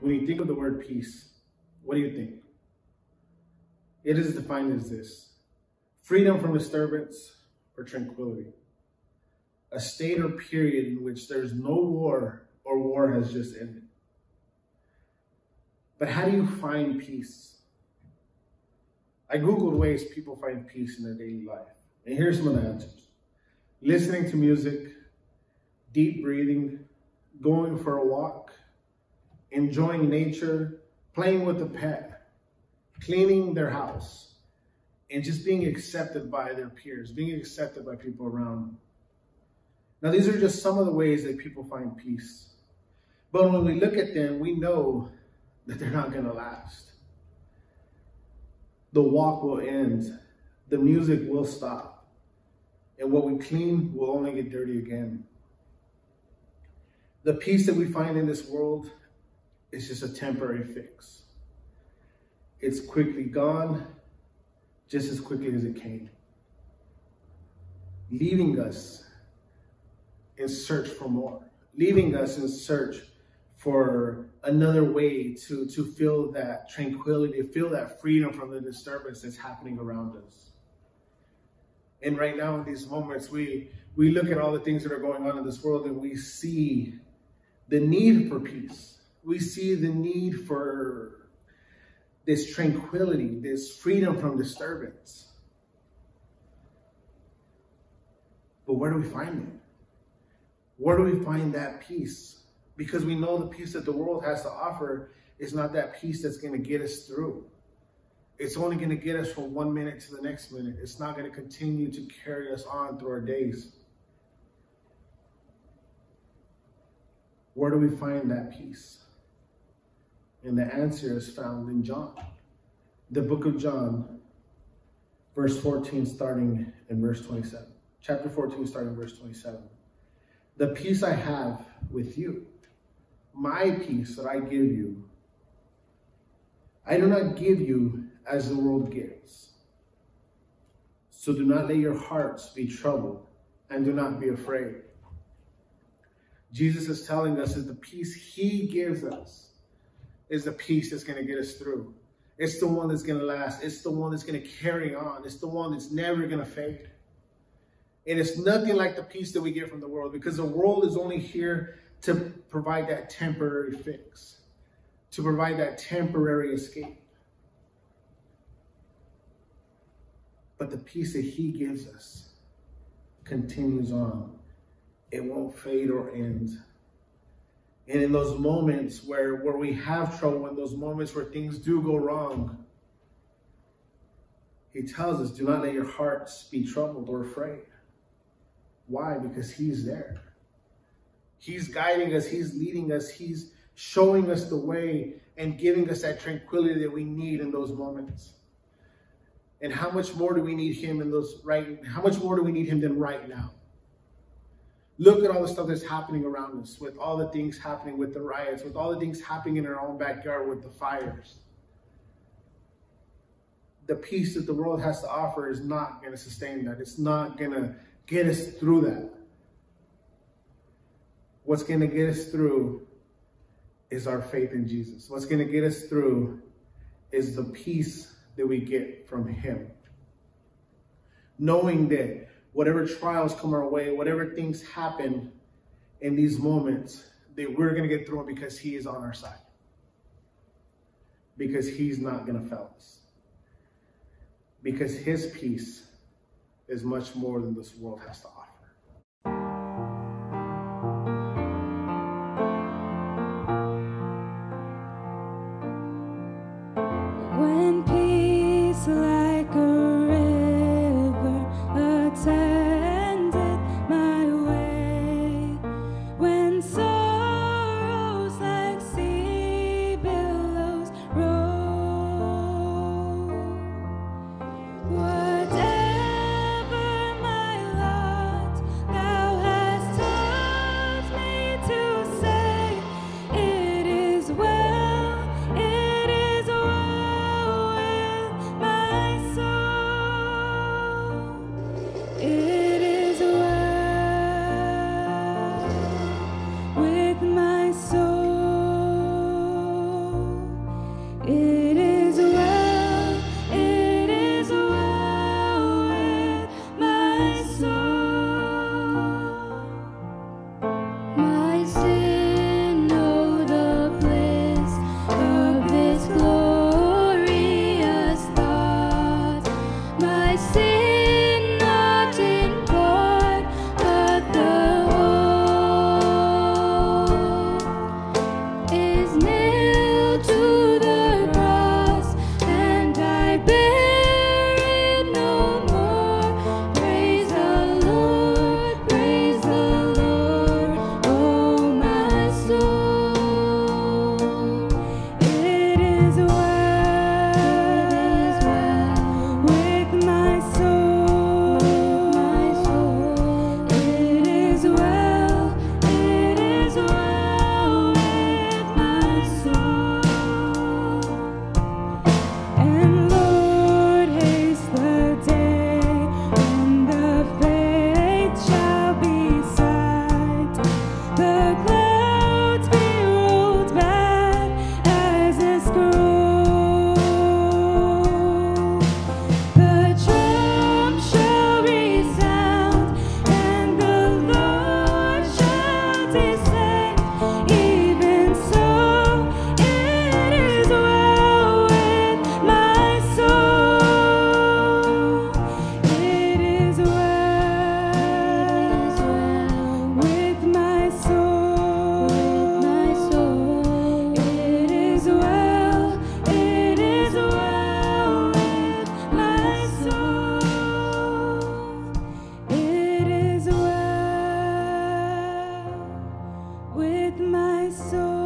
When you think of the word peace, what do you think? It is defined as this: freedom from disturbance or tranquility. A state or period in which there's no war or war has just ended. But how do you find peace? I Googled ways people find peace in their daily life. And here's some of the answers: listening to music, deep breathing, going for a walk, enjoying nature, playing with a pet, cleaning their house, and just being accepted by their peers, being accepted by people around them. Now, these are just some of the ways that people find peace. But when we look at them, we know that they're not going to last. The walk will end. The music will stop. And what we clean will only get dirty again. The peace that we find in this world is just a temporary fix. It's quickly gone, just as quickly as it came, leaving us in search for more, leaving us in search for another way to feel that tranquility, to feel that freedom from the disturbance that's happening around us. And right now in these moments, we look at all the things that are going on in this world and we see the need for peace. We see the need for this tranquility, this freedom from disturbance. But where do we find it? Where do we find that peace? Because we know the peace that the world has to offer is not that peace that's going to get us through. It's only going to get us from one minute to the next minute. It's not going to continue to carry us on through our days. Where do we find that peace? And the answer is found in John. The book of John, verse 14, starting in verse 27. Chapter 14, starting in verse 27. The peace I have with you, my peace that I give you, I do not give you as the world gives. So do not let your hearts be troubled and do not be afraid. Jesus is telling us that the peace he gives us is the peace that's going to get us through. It's the one that's going to last. It's the one that's going to carry on. It's the one that's never going to fade. And it's nothing like the peace that we get from the world, because the world is only here to provide that temporary fix, to provide that temporary escape. But the peace that he gives us continues on. It won't fade or end. And in those moments where we have trouble, in those moments where things do go wrong, he tells us, do not let your hearts be troubled or afraid. Why? Because he's there. He's guiding us. He's leading us. He's showing us the way and giving us that tranquility that we need in those moments. And how much more do we need him in those how much more do we need him than right now? Look at all the stuff that's happening around us, with all the things happening with the riots, with all the things happening in our own backyard with the fires. The peace that the world has to offer is not going to sustain that. It's not going to get us through that. What's going to get us through is our faith in Jesus. What's going to get us through is the peace that we get from him. Knowing that whatever trials come our way, whatever things happen in these moments, that we're going to get through it because he is on our side. Because he's not going to fail us. Because his peace is much more than this world has to offer. When peace like a river attended my way, when sorrows like sea billows roll, whatever my lot with my soul.